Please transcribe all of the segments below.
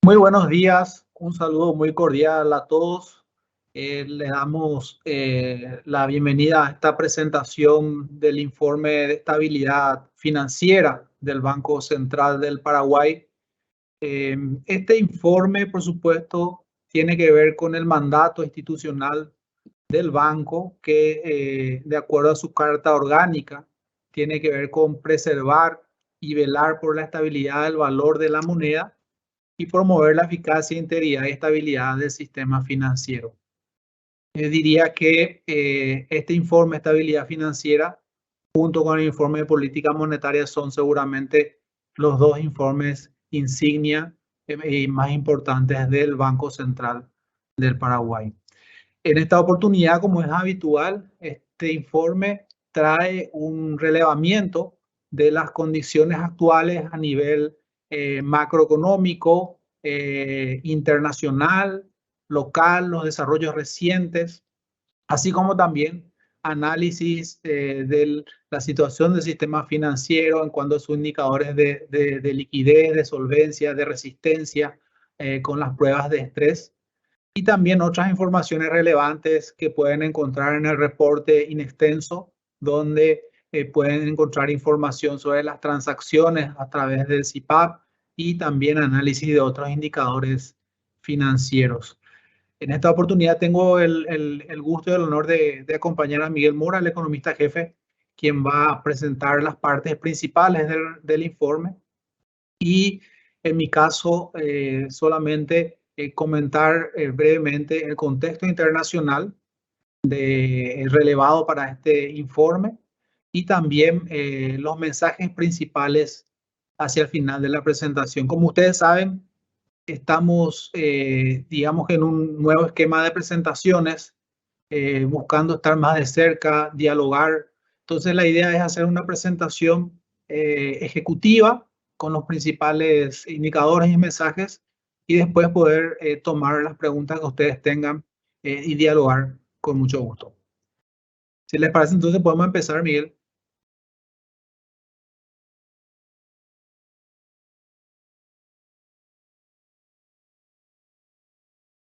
Muy buenos días, un saludo muy cordial a todos. Le damos la bienvenida a esta presentación del informe de estabilidad financiera del Banco Central del Paraguay. Este informe, por supuesto, tiene que ver con el mandato institucional del banco que, de acuerdo a su carta orgánica, tiene que ver con preservar y velar por la estabilidad del valor de la moneda y promover la eficacia, integridad y estabilidad del sistema financiero. Diría que este informe de estabilidad financiera, junto con el informe de política monetaria, son seguramente los dos informes insignia y más importantes del Banco Central del Paraguay. En esta oportunidad, como es habitual, este informe trae un relevamiento de las condiciones actuales a nivel macroeconómico, internacional, local, los desarrollos recientes, así como también análisis de la situación del sistema financiero en cuanto a sus indicadores de liquidez, de solvencia, de resistencia con las pruebas de estrés. Y también otras informaciones relevantes que pueden encontrar en el reporte in extenso, donde pueden encontrar información sobre las transacciones a través del CIPAP y también análisis de otros indicadores financieros. En esta oportunidad tengo el gusto y el honor de acompañar a Miguel Mora, el economista jefe, quien va a presentar las partes principales del informe. Y en mi caso, solamente comentar brevemente el contexto internacional relevado para este informe y también los mensajes principales hacia el final de la presentación. Como ustedes saben, estamos, digamos, en un nuevo esquema de presentaciones, buscando estar más de cerca, dialogar. Entonces, la idea es hacer una presentación ejecutiva con los principales indicadores y mensajes y después poder tomar las preguntas que ustedes tengan y dialogar con mucho gusto. Si les parece, entonces podemos empezar, Miguel.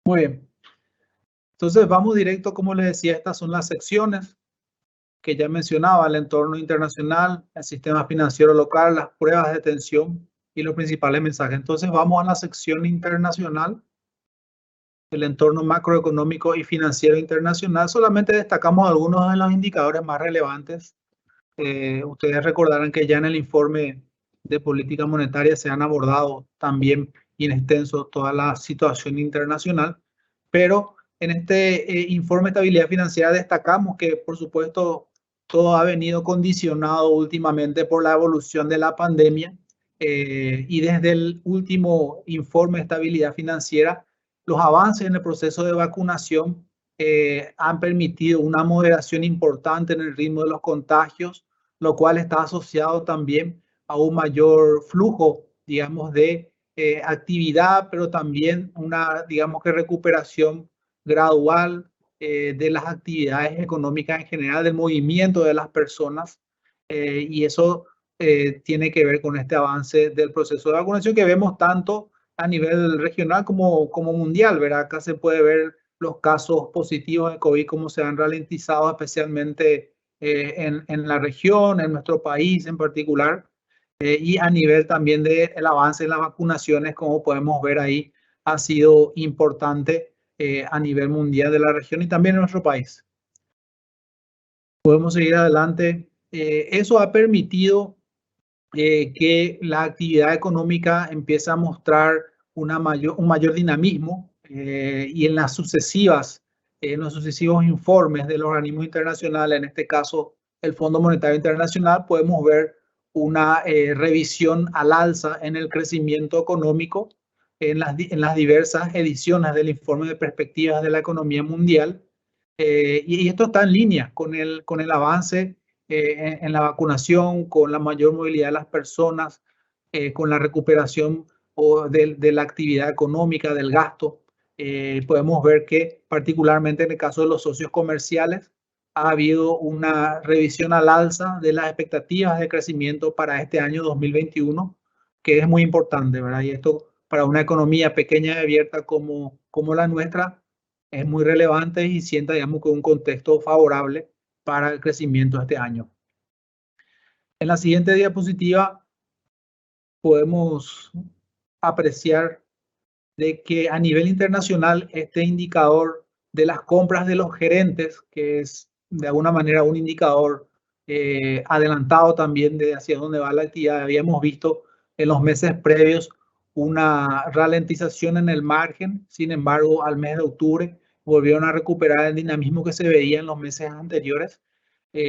Muy bien. Entonces, vamos directo, como les decía, estas son las secciones que ya mencionaba: el entorno internacional, el sistema financiero local, las pruebas de tensión y los principales mensajes. Entonces vamos a la sección internacional, el entorno macroeconómico y financiero internacional. Solamente destacamos algunos de los indicadores más relevantes. Ustedes recordarán que ya en el informe de política monetaria se han abordado también en extenso toda la situación internacional, pero en este informe de estabilidad financiera destacamos que, por supuesto, todo ha venido condicionado últimamente por la evolución de la pandemia, y desde el último informe de estabilidad financiera, los avances en el proceso de vacunación han permitido una moderación importante en el ritmo de los contagios, lo cual está asociado también a un mayor flujo, digamos, de actividad, pero también una, digamos, que recuperación gradual de las actividades económicas en general, del movimiento de las personas, y eso tiene que ver con este avance del proceso de vacunación que vemos tanto a nivel regional como mundial, ¿verdad? Acá se puede ver los casos positivos de COVID como se han ralentizado, especialmente en la región, en nuestro país en particular, y a nivel también del avance en las vacunaciones, como podemos ver ahí, ha sido importante a nivel mundial de la región y también en nuestro país. Podemos seguir adelante. Eso ha permitido que la actividad económica empiece a mostrar un mayor dinamismo, y en los sucesivos informes de los organismos internacionales, en este caso el Fondo Monetario Internacional, podemos ver una revisión al alza en el crecimiento económico en las diversas ediciones del informe de perspectivas de la economía mundial, y esto está en línea con el avance en la vacunación, con la mayor movilidad de las personas, con la recuperación de la actividad económica, del gasto. Podemos ver que particularmente en el caso de los socios comerciales ha habido una revisión al alza de las expectativas de crecimiento para este año 2021, que es muy importante, ¿verdad? Y esto para una economía pequeña y abierta como la nuestra, es muy relevante y sienta, digamos, con un contexto favorable para el crecimiento este año. En la siguiente diapositiva podemos apreciar de que a nivel internacional este indicador de las compras de los gerentes, que es de alguna manera un indicador adelantado también de hacia dónde va la actividad, habíamos visto en los meses previos una ralentización en el margen. Sin embargo, al mes de octubre volvieron a recuperar el dinamismo que se veía en los meses anteriores,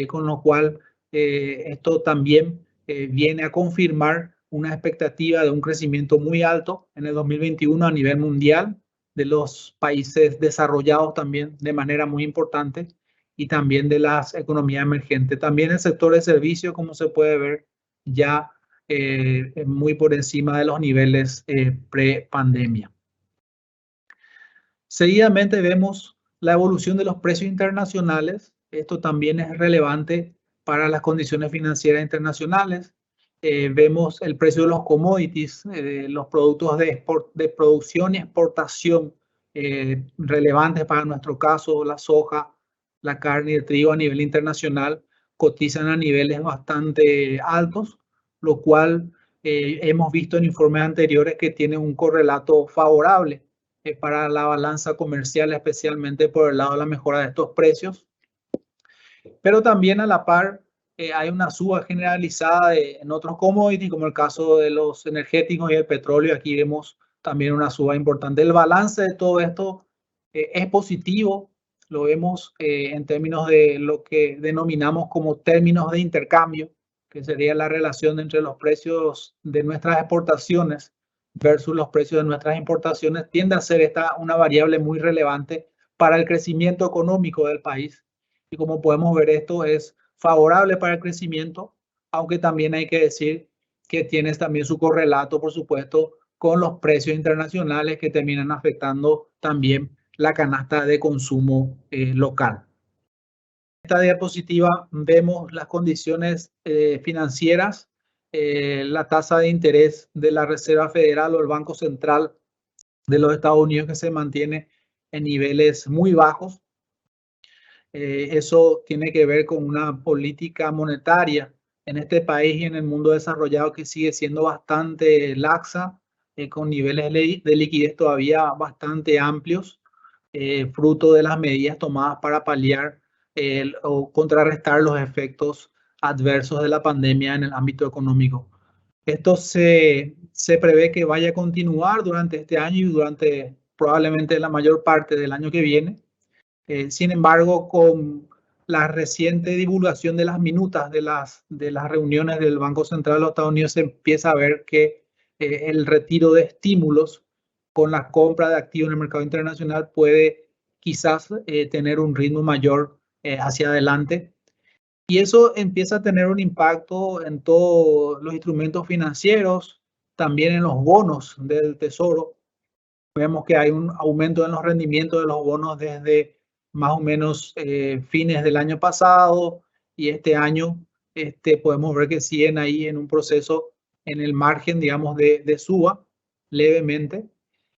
con lo cual esto también viene a confirmar una expectativa de un crecimiento muy alto en el 2021 a nivel mundial, de los países desarrollados también de manera muy importante y también de las economías emergentes. También el sector de servicios, como se puede ver, ya muy por encima de los niveles pre-pandemia. Seguidamente vemos la evolución de los precios internacionales. Esto también es relevante para las condiciones financieras internacionales. Vemos el precio de los commodities, los productos de producción y exportación relevantes para nuestro caso, la soja, la carne y el trigo a nivel internacional cotizan a niveles bastante altos, lo cual hemos visto en informes anteriores que tiene un correlato favorable para la balanza comercial, especialmente por el lado de la mejora de estos precios. Pero también a la par hay una suba generalizada en otros commodities, como el caso de los energéticos y el petróleo. Aquí vemos también una suba importante. El balance de todo esto es positivo. Lo vemos en términos de lo que denominamos como términos de intercambio, que sería la relación entre los precios de nuestras exportaciones versus los precios de nuestras importaciones. Tiende a ser esta una variable muy relevante para el crecimiento económico del país. Y como podemos ver, esto es favorable para el crecimiento, aunque también hay que decir que tiene también su correlato, por supuesto, con los precios internacionales que terminan afectando también la canasta de consumo local. En esta diapositiva vemos las condiciones financieras, la tasa de interés de la Reserva Federal o el Banco Central de los Estados Unidos, que se mantiene en niveles muy bajos. Eso tiene que ver con una política monetaria en este país y en el mundo desarrollado que sigue siendo bastante laxa, con niveles de liquidez todavía bastante amplios, fruto de las medidas tomadas para paliar o contrarrestar los efectos adversos de la pandemia en el ámbito económico. Esto se prevé que vaya a continuar durante este año y durante probablemente la mayor parte del año que viene. Sin embargo, con la reciente divulgación de las minutas de las reuniones del Banco Central de los Estados Unidos, se empieza a ver que el retiro de estímulos con la compra de activos en el mercado internacional puede quizás tener un ritmo mayor hacia adelante. Y eso empieza a tener un impacto en todos los instrumentos financieros, también en los bonos del Tesoro. Vemos que hay un aumento en los rendimientos de los bonos desde más o menos fines del año pasado, y este año podemos ver que siguen ahí en un proceso en el margen, digamos, de suba levemente.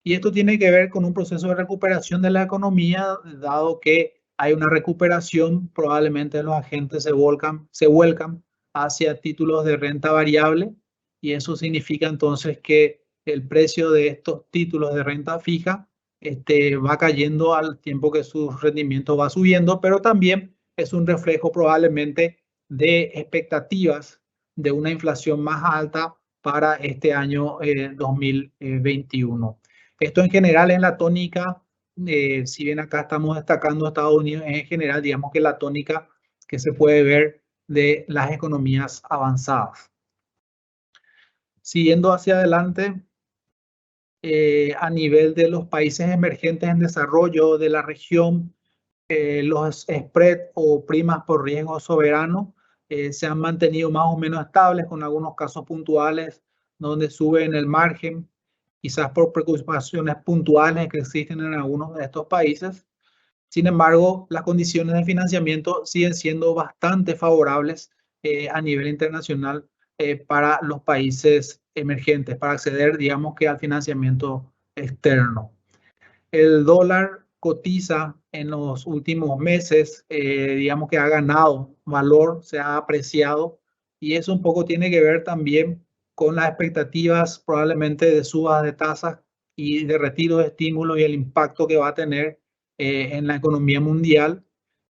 Y esto tiene que ver con un proceso de recuperación de la economía, dado que hay una recuperación, probablemente los agentes se vuelcan hacia títulos de renta variable, y eso significa entonces que el precio de estos títulos de renta fija va cayendo al tiempo que su rendimiento va subiendo, pero también es un reflejo probablemente de expectativas de una inflación más alta para este año 2021. Esto en general es la tónica, si bien acá estamos destacando a Estados Unidos, en general digamos que la tónica que se puede ver de las economías avanzadas. Siguiendo hacia adelante, a nivel de los países emergentes en desarrollo de la región, los spread o primas por riesgo soberano se han mantenido más o menos estables, con algunos casos puntuales donde suben el margen, quizás por preocupaciones puntuales que existen en algunos de estos países. Sin embargo, las condiciones de financiamiento siguen siendo bastante favorables a nivel internacional para los países emergentes para acceder, digamos que al financiamiento externo. El dólar cotiza en los últimos meses, digamos que ha ganado valor, se ha apreciado y eso un poco tiene que ver también con las expectativas probablemente de subas de tasas y de retiro de estímulos y el impacto que va a tener en la economía mundial.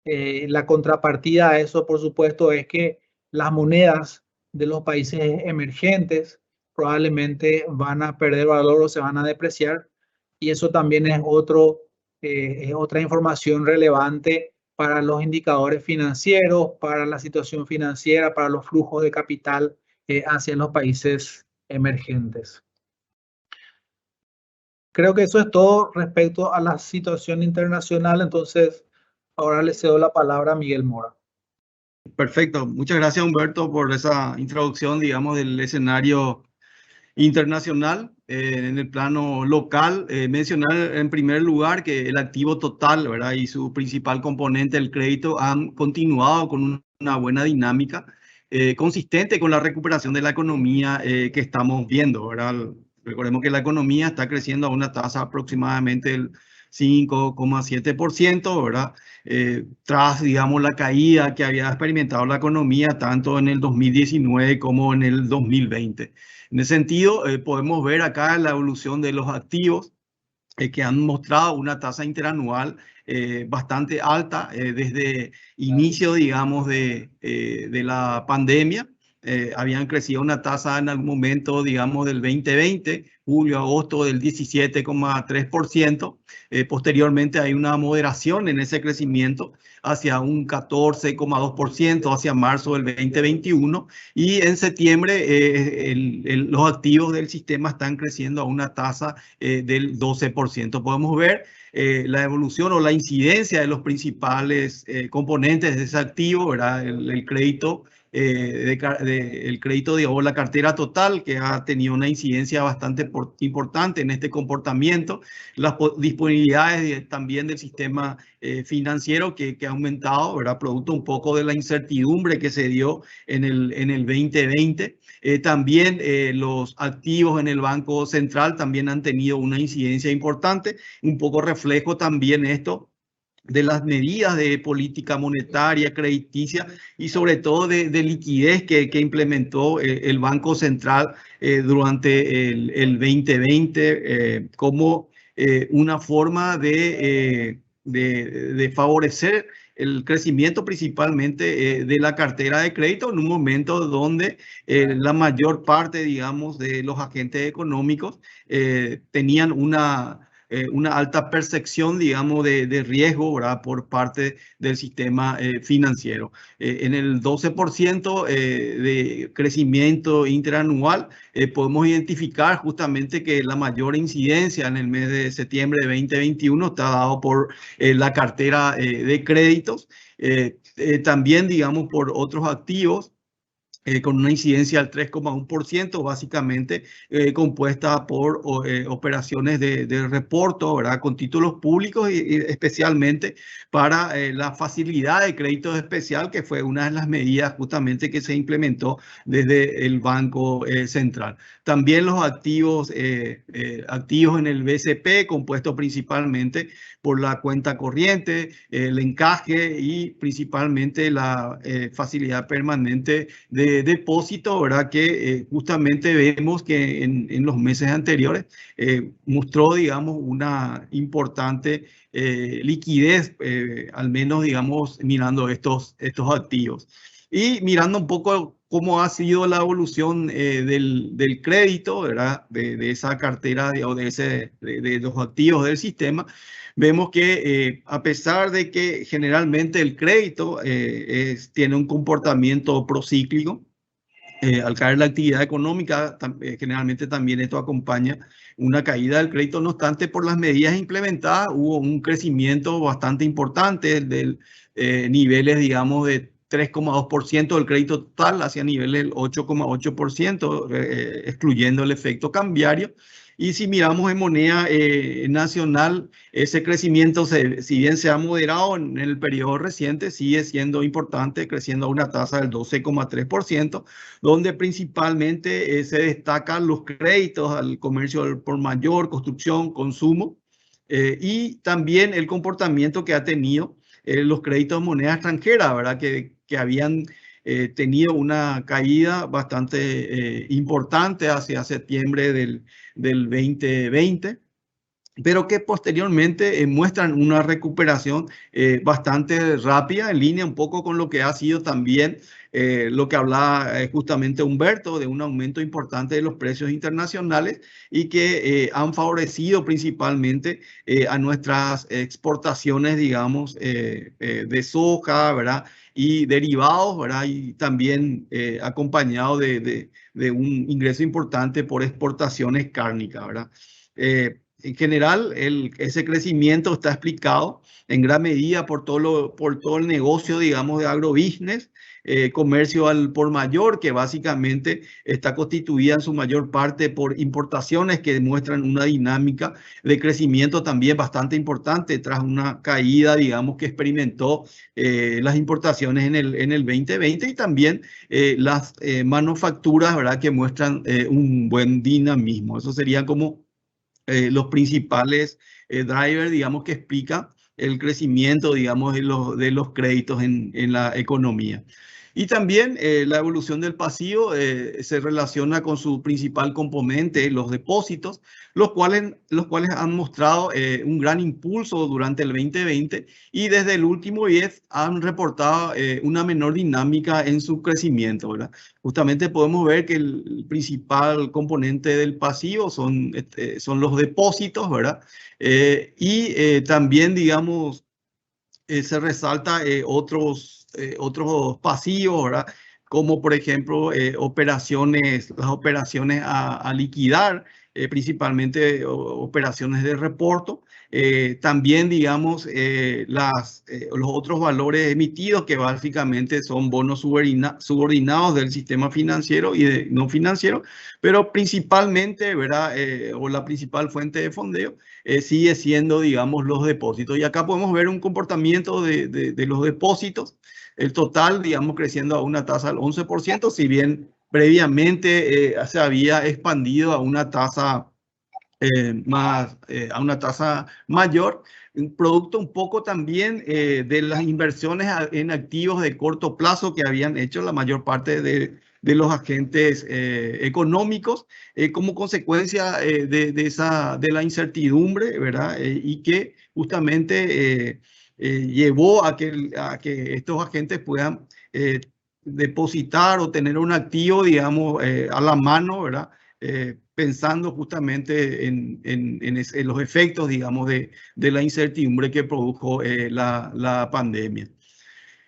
La contrapartida a eso, por supuesto, es que las monedas de los países emergentes probablemente van a perder valor o se van a depreciar y eso también es otra información relevante para los indicadores financieros, para la situación financiera, para los flujos de capital hacia los países emergentes. Creo que eso es todo respecto a la situación internacional. Entonces, ahora le cedo la palabra a Miguel Mora. Perfecto. Muchas gracias, Humberto, por esa introducción, digamos, del escenario internacional. En el plano local, mencionar en primer lugar que el activo total, ¿verdad? Y su principal componente, el crédito, han continuado con una buena dinámica consistente con la recuperación de la economía que estamos viendo, ¿verdad? Recordemos que la economía está creciendo a una tasa aproximadamente del 5,7%, ¿verdad? Tras, digamos, la caída que había experimentado la economía tanto en el 2019 como en el 2020. En ese sentido, podemos ver acá la evolución de los activos que han mostrado una tasa interanual bastante alta desde inicio, digamos, de la pandemia. Habían crecido una tasa en algún momento, digamos, del 2020, julio, agosto, del 17,3%. Posteriormente hay una moderación en ese crecimiento hacia un 14,2% hacia marzo del 2021 y en septiembre los activos del sistema están creciendo a una tasa del 12%. Podemos ver la evolución o la incidencia de los principales componentes de ese activo, ¿verdad? El crédito, el crédito, digamos, la cartera total, que ha tenido una incidencia bastante importante en este comportamiento, las disponibilidades también del sistema financiero que ha aumentado, ¿verdad? Producto un poco de la incertidumbre que se dio en el 2020. También los activos en el Banco Central también han tenido una incidencia importante, un poco reflejo también esto de las medidas de política monetaria, crediticia y sobre todo de liquidez que implementó el Banco Central durante el 2020 como una forma de favorecer el crecimiento principalmente de la cartera de crédito en un momento donde la mayor parte, digamos, de los agentes económicos tenían una alta percepción, digamos, de riesgo, ¿verdad? Por parte del sistema financiero. En el 12% de crecimiento interanual podemos identificar justamente que la mayor incidencia en el mes de septiembre de 2021 está dado por la cartera de créditos, también, digamos, por otros activos. Con una incidencia del 3,1%, básicamente compuesta por operaciones de reporto, ¿verdad? Con títulos públicos y especialmente para la facilidad de crédito especial, que fue una de las medidas justamente que se implementó desde el Banco Central. También los activos en el BCP, compuesto principalmente por la cuenta corriente, el encaje y principalmente la facilidad permanente de depósito, ¿verdad? Que justamente vemos que en los meses anteriores mostró, digamos, una importante liquidez, al menos, digamos, mirando estos activos. Y mirando un poco cómo ha sido la evolución del crédito, ¿verdad? De esa cartera o de los activos del sistema, vemos que a pesar de que generalmente el crédito tiene un comportamiento procíclico, al caer la actividad económica, generalmente también esto acompaña una caída del crédito. No obstante, por las medidas implementadas, hubo un crecimiento bastante importante de niveles, digamos, de 3,2% del crédito total hacia niveles del 8,8%, excluyendo el efecto cambiario. Y si miramos en moneda nacional, ese crecimiento, si bien se ha moderado en el periodo reciente, sigue siendo importante, creciendo a una tasa del 12,3%, donde principalmente se destacan los créditos al comercio al por mayor, construcción, consumo, y también el comportamiento que ha tenido los créditos en moneda extranjera, ¿verdad? Que habían tenido una caída bastante importante hacia septiembre del 2020, pero que posteriormente muestran una recuperación bastante rápida, en línea un poco con lo que ha sido también lo que hablaba justamente Humberto, de un aumento importante de los precios internacionales y que han favorecido principalmente a nuestras exportaciones, digamos, de soja, ¿verdad? Y derivados, ¿verdad? Y también acompañado de un ingreso importante por exportaciones cárnicas, ¿verdad? En general, ese crecimiento está explicado en gran medida por todo el negocio, digamos, de agrobusiness, comercio al por mayor, que básicamente está constituida en su mayor parte por importaciones que demuestran una dinámica de crecimiento también bastante importante tras una caída, digamos, que experimentó las importaciones en el 2020 y también las manufacturas, ¿verdad?, que muestran un buen dinamismo. Eso sería como los principales drivers, digamos, que explica el crecimiento, digamos, de los créditos en la economía. Y también la evolución del pasivo se relaciona con su principal componente, los depósitos, los cuales han mostrado un gran impulso durante el 2020 y desde el último 10 han reportado una menor dinámica en su crecimiento, ¿verdad? Justamente podemos ver que el principal componente del pasivo son los depósitos, ¿verdad? Y también, digamos, se resalta otros pasivos, ¿verdad? Como por ejemplo las operaciones a liquidar, principalmente operaciones de reporto. También, digamos, los otros valores emitidos que básicamente son bonos subordinados del sistema financiero y no financiero, pero principalmente, ¿verdad? O la principal fuente de fondeo sigue siendo, digamos, los depósitos. Y acá podemos ver un comportamiento de los depósitos, el total, digamos, creciendo a una tasa del 11%, si bien previamente se había expandido a una tasa a una tasa mayor, un producto un poco también de las inversiones en activos de corto plazo que habían hecho la mayor parte de los agentes económicos como consecuencia de la incertidumbre, ¿verdad? Y que justamente llevó a que estos agentes puedan depositar o tener un activo, digamos, a la mano, ¿verdad? Pensando justamente en los efectos, digamos, de la incertidumbre que produjo la pandemia.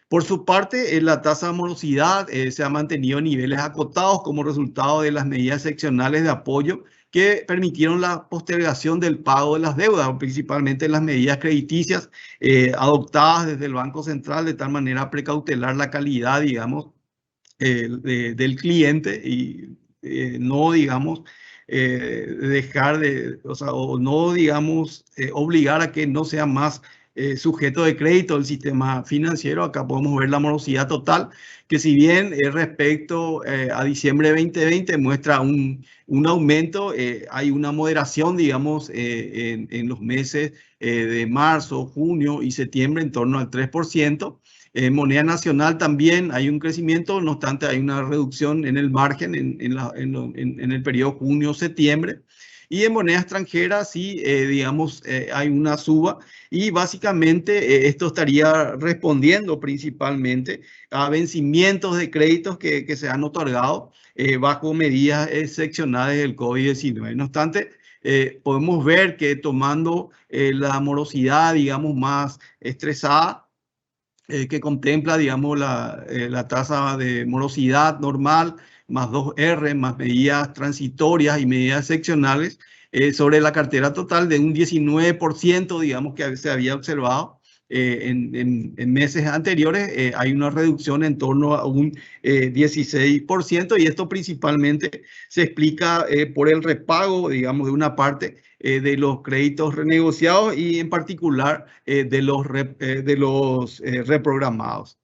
Por su parte, la tasa de morosidad se ha mantenido en niveles acotados como resultado de las medidas excepcionales de apoyo que permitieron la postergación del pago de las deudas, principalmente las medidas crediticias adoptadas desde el Banco Central de tal manera a precautelar la calidad, digamos, del cliente y no, digamos, dejar o no, digamos, obligar a que no sea más sujeto de crédito del sistema financiero. Acá podemos ver la morosidad total, que si bien respecto a diciembre de 2020 muestra un aumento, hay una moderación, digamos, en los meses de marzo, junio y septiembre en torno al 3%. En moneda nacional también hay un crecimiento, no obstante hay una reducción en el margen en el periodo junio-septiembre. Y en moneda extranjera sí, digamos, hay una suba y básicamente esto estaría respondiendo principalmente a vencimientos de créditos que se han otorgado bajo medidas excepcionales del COVID-19. No obstante, podemos ver que tomando la morosidad, digamos, más estresada, que contempla, digamos, la tasa de morosidad normal, más 2R, más medidas transitorias y medidas excepcionales, sobre la cartera total de un 19%, digamos, que se había observado. en meses anteriores, hay una reducción en torno a un 16%, y esto principalmente se explica por el repago, digamos, de una parte de los créditos renegociados y en particular de los reprogramados.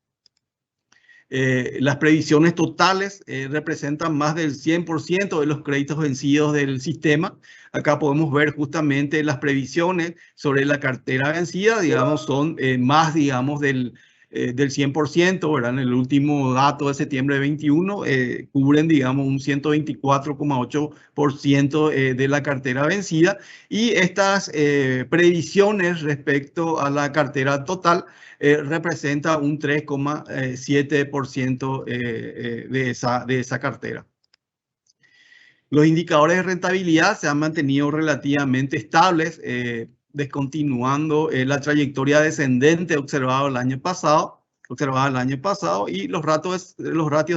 Las previsiones totales representan más del 100% de los créditos vencidos del sistema. Acá podemos ver justamente las previsiones sobre la cartera vencida, digamos, son más, digamos, del 100%, ¿verdad? En el último dato de septiembre de 21 cubren, digamos, un 124,8% de la cartera vencida, y estas previsiones respecto a la cartera total representa un 3,7% de esa cartera. Los indicadores de rentabilidad se han mantenido relativamente estables, descontinuando la trayectoria descendente observada el año pasado, y los ratios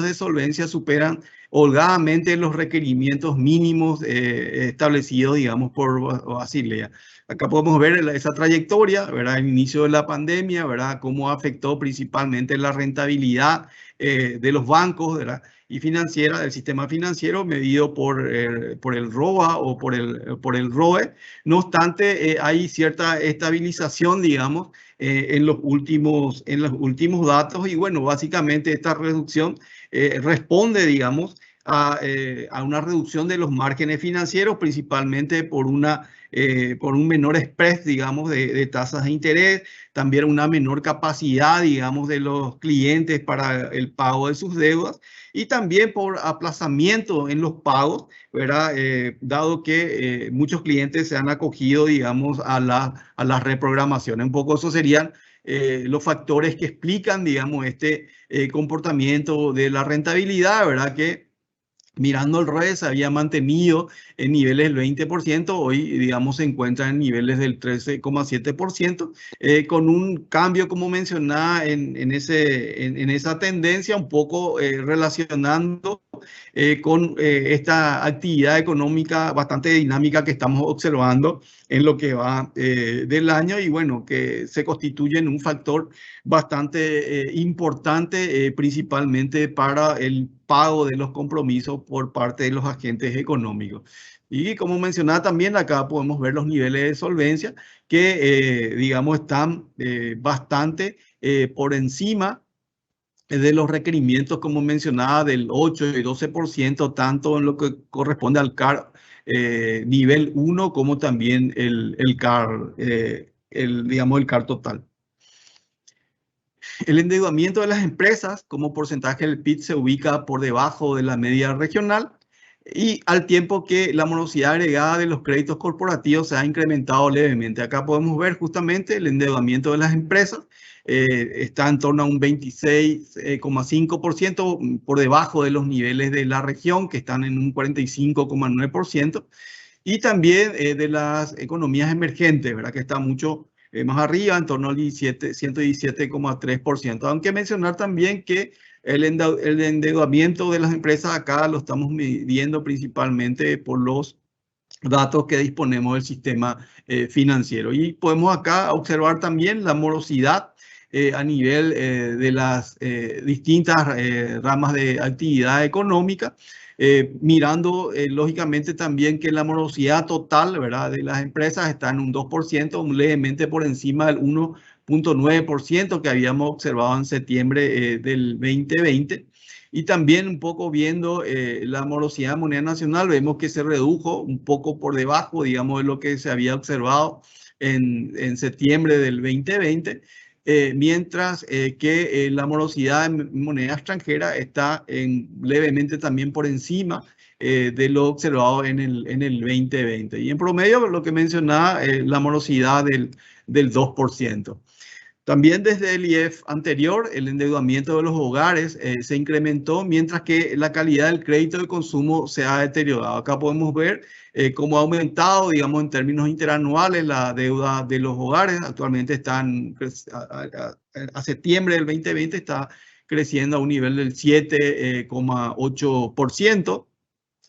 de solvencia superan holgadamente los requerimientos mínimos establecidos, digamos, por Basilea. Acá podemos ver esa trayectoria, ¿verdad? El inicio de la pandemia, ¿verdad? Cómo afectó principalmente la rentabilidad de los bancos, ¿verdad? Y financiera, del sistema financiero medido por el ROA o por el ROE. No obstante, hay cierta estabilización, digamos, en los últimos datos, y bueno, básicamente esta reducción responde, digamos, a una reducción de los márgenes financieros, principalmente por un menor spread, digamos, de tasas de interés, también una menor capacidad, digamos, de los clientes para el pago de sus deudas, y también por aplazamiento en los pagos, ¿verdad? Dado que muchos clientes se han acogido, digamos, a la reprogramación. Un poco eso serían los factores que explican, digamos, este comportamiento de la rentabilidad, ¿verdad? Que mirando el ROE se había mantenido en niveles del 20%, hoy, digamos, se encuentra en niveles del 13,7%, con un cambio, como mencionaba, en esa tendencia, un poco relacionando con esta actividad económica bastante dinámica que estamos observando en lo que va del año, y bueno, que se constituye en un factor bastante importante, principalmente para el pago de los compromisos por parte de los agentes económicos. Y como mencionaba también, acá podemos ver los niveles de solvencia que, digamos, están bastante por encima de los requerimientos, como mencionaba, del 8 y 12%, tanto en lo que corresponde al CAR nivel 1 como también el CAR, digamos, el CAR total. El endeudamiento de las empresas como porcentaje del PIB se ubica por debajo de la media regional, y al tiempo que la morosidad agregada de los créditos corporativos se ha incrementado levemente. Acá podemos ver justamente el endeudamiento de las empresas. Está en torno a un 26,5%, por debajo de los niveles de la región, que están en un 45,9%, y también de las economías emergentes, ¿verdad? Que está mucho más arriba, en torno al 117,3%. Aunque mencionar también que el endeudamiento de las empresas acá lo estamos midiendo principalmente por los datos que disponemos del sistema financiero. Y podemos acá observar también la morosidad a nivel de las distintas ramas de actividad económica, mirando lógicamente también que la morosidad total, ¿verdad?, de las empresas está en un 2%, levemente por encima del 1,9% que habíamos observado en septiembre del 2020. Y también un poco viendo la morosidad de moneda nacional, vemos que se redujo un poco por debajo, digamos, de lo que se había observado en septiembre del 2020, mientras que la morosidad en moneda extranjera está levemente también por encima de lo observado en el 2020. Y en promedio, lo que mencionaba, la morosidad del 2%. También desde el IEF anterior, el endeudamiento de los hogares se incrementó, mientras que la calidad del crédito de consumo se ha deteriorado. Acá podemos ver cómo ha aumentado, digamos, en términos interanuales la deuda de los hogares. Actualmente están, a septiembre del 2020 está creciendo a un nivel del 7,8%.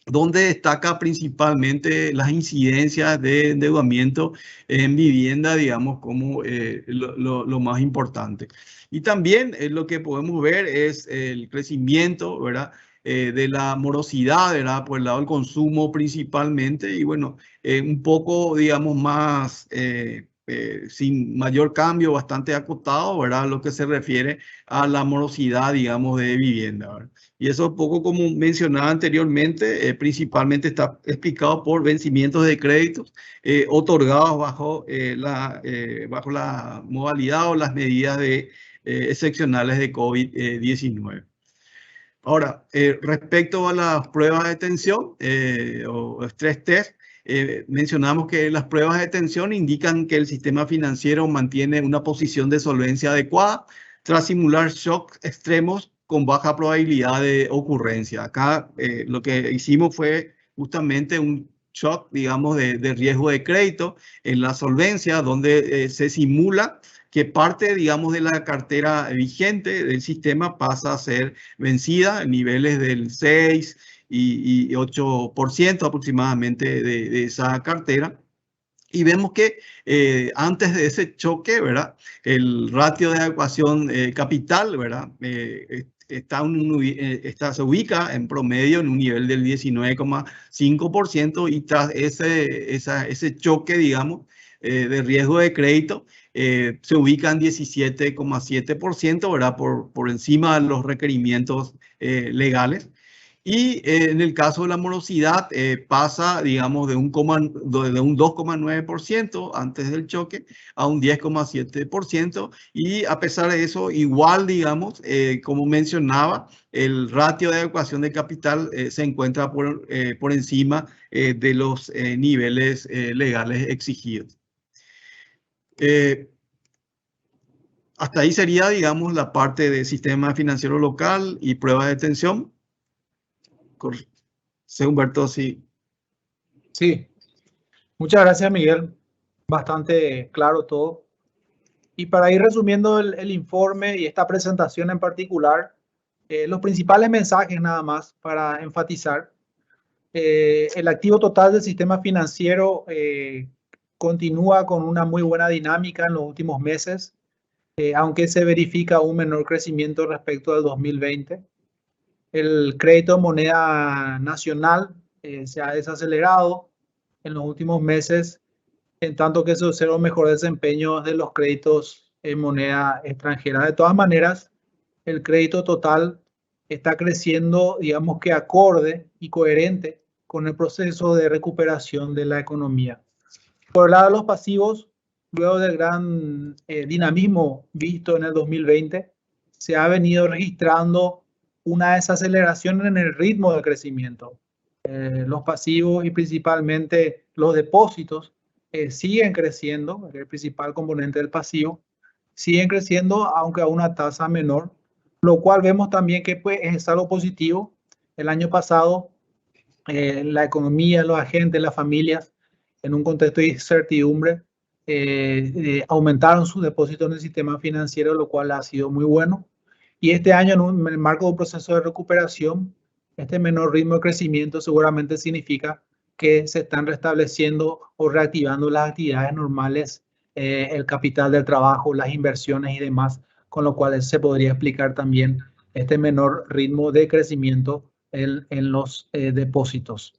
donde destaca principalmente las incidencias de endeudamiento en vivienda, digamos, como lo más importante. Y también lo que podemos ver es el crecimiento, ¿verdad? De la morosidad, ¿verdad? Por el lado del consumo principalmente, y bueno, un poco, digamos, más, sin mayor cambio, bastante acotado, ¿verdad? Lo que se refiere a la morosidad, digamos, de vivienda, ¿verdad? Y eso, poco como mencionaba anteriormente, principalmente está explicado por vencimientos de créditos otorgados bajo la modalidad o las medidas excepcionales de COVID-19. Ahora, respecto a las pruebas de tensión o stress test, mencionamos que las pruebas de tensión indican que el sistema financiero mantiene una posición de solvencia adecuada tras simular shocks extremos con baja probabilidad de ocurrencia. Acá lo que hicimos fue justamente un shock, digamos, de riesgo de crédito en la solvencia, donde se simula que parte, digamos, de la cartera vigente del sistema pasa a ser vencida en niveles del 6 y 8% aproximadamente de esa cartera. Y vemos que antes de ese choque, ¿verdad? El ratio de adecuación capital, ¿verdad? Se ubica en promedio en un nivel del 19,5% y tras ese choque, digamos, de riesgo de crédito, se ubica en 17,7%, ¿verdad? Por encima de los requerimientos legales. Y en el caso de la morosidad pasa, digamos, de un 2,9% antes del choque a un 10,7%. Y a pesar de eso, igual, digamos, como mencionaba, el ratio de adecuación de capital se encuentra por encima de los niveles legales exigidos. Hasta ahí sería, digamos, la parte de sistema financiero local y pruebas de tensión. Sí, Humberto, sí. Sí, muchas gracias, Miguel. Bastante claro todo. Y para ir resumiendo el informe y esta presentación en particular, los principales mensajes nada más para enfatizar. El activo total del sistema financiero continúa con una muy buena dinámica en los últimos meses, aunque se verifica un menor crecimiento respecto al 2020. El crédito en moneda nacional se ha desacelerado en los últimos meses, en tanto que se observa un mejor desempeño de los créditos en moneda extranjera. De todas maneras, el crédito total está creciendo, digamos que acorde y coherente con el proceso de recuperación de la economía. Por el lado de los pasivos, luego del gran dinamismo visto en el 2020, se ha venido registrando una desaceleración en el ritmo de crecimiento. Los pasivos y principalmente los depósitos siguen creciendo, el principal componente del pasivo, siguen creciendo aunque a una tasa menor, lo cual vemos también que pues, es algo positivo. El año pasado, la economía, los agentes, las familias, en un contexto de incertidumbre, aumentaron sus depósitos en el sistema financiero, lo cual ha sido muy bueno. Y este año, en el marco de un proceso de recuperación, este menor ritmo de crecimiento seguramente significa que se están restableciendo o reactivando las actividades normales, el capital del trabajo, las inversiones y demás, con lo cual se podría explicar también este menor ritmo de crecimiento en los depósitos.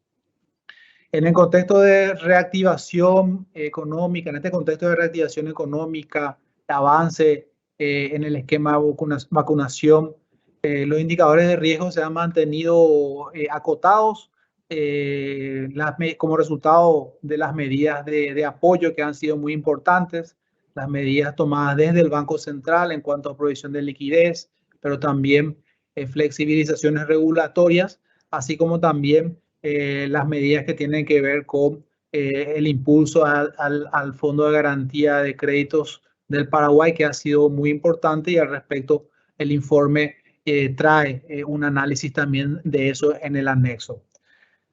En el contexto de reactivación económica, en este contexto de reactivación económica, avance en el esquema de vacunación, los indicadores de riesgo se han mantenido acotados como resultado de las medidas de apoyo que han sido muy importantes, las medidas tomadas desde el Banco Central en cuanto a provisión de liquidez, pero también flexibilizaciones regulatorias, así como también las medidas que tienen que ver con el impulso al Fondo de Garantía de Créditos del Paraguay, que ha sido muy importante, y al respecto el informe trae un análisis también de eso en el anexo.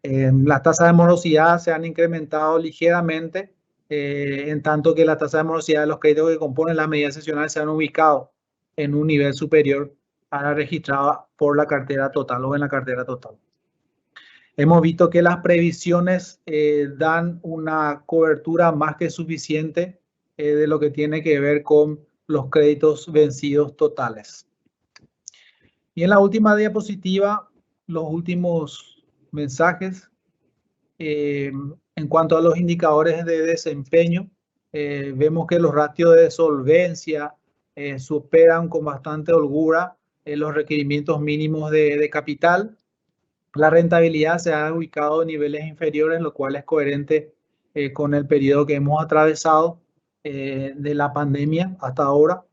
Las tasas de morosidad se han incrementado ligeramente, en tanto que la tasa de morosidad de los créditos que componen las medidas excepcionales se han ubicado en un nivel superior a la registrada por la cartera total o en la cartera total. Hemos visto que las previsiones dan una cobertura más que suficiente de lo que tiene que ver con los créditos vencidos totales. Y en la última diapositiva, los últimos mensajes. En cuanto a los indicadores de desempeño, vemos que los ratios de solvencia superan con bastante holgura los requerimientos mínimos de capital. La rentabilidad se ha ubicado en niveles inferiores, lo cual es coherente con el periodo que hemos atravesado de la pandemia hasta ahora.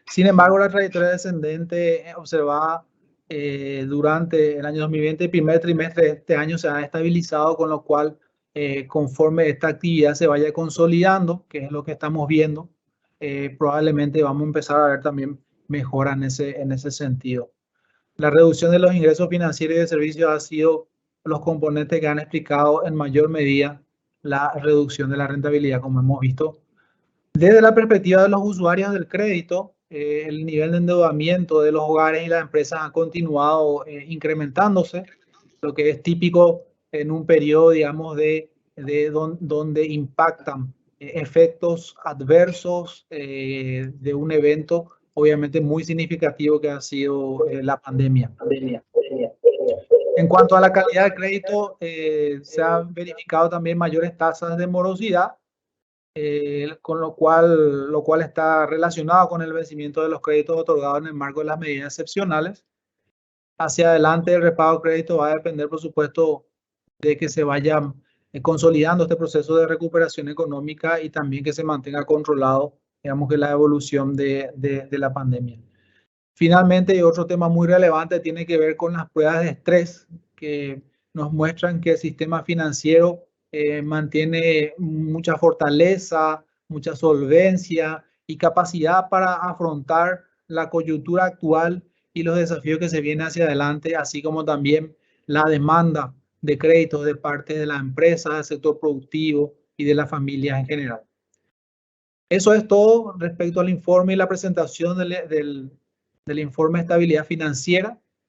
Sin embargo, la trayectoria descendente observada durante el año 2020, el primer trimestre de este año se ha estabilizado, con lo cual conforme esta actividad se vaya consolidando, que es lo que estamos viendo, probablemente vamos a empezar a ver también mejora en ese sentido. La reducción de los ingresos financieros y de servicios ha sido los componentes que han explicado en mayor medida la reducción de la rentabilidad, como hemos visto. Desde la perspectiva de los usuarios del crédito, el nivel de endeudamiento de los hogares y las empresas ha continuado incrementándose, lo que es típico en un periodo, digamos, donde impactan efectos adversos de un evento obviamente muy significativo que ha sido la pandemia. En cuanto a la calidad de crédito, se han verificado también mayores tasas de morosidad, con lo cual está relacionado con el vencimiento de los créditos otorgados en el marco de las medidas excepcionales. Hacia adelante, el repago de crédito va a depender, por supuesto, de que se vaya consolidando este proceso de recuperación económica y también que se mantenga controlado, digamos, que la evolución de la pandemia. Finalmente, y otro tema muy relevante tiene que ver con las pruebas de estrés, que nos muestran que el sistema financiero mantiene mucha fortaleza, mucha solvencia y capacidad para afrontar la coyuntura actual y los desafíos que se vienen hacia adelante, así como también la demanda de créditos de parte de la empresa, del sector productivo y de las familias en general. Eso es todo respecto al informe y la presentación del informe de estabilidad financiera.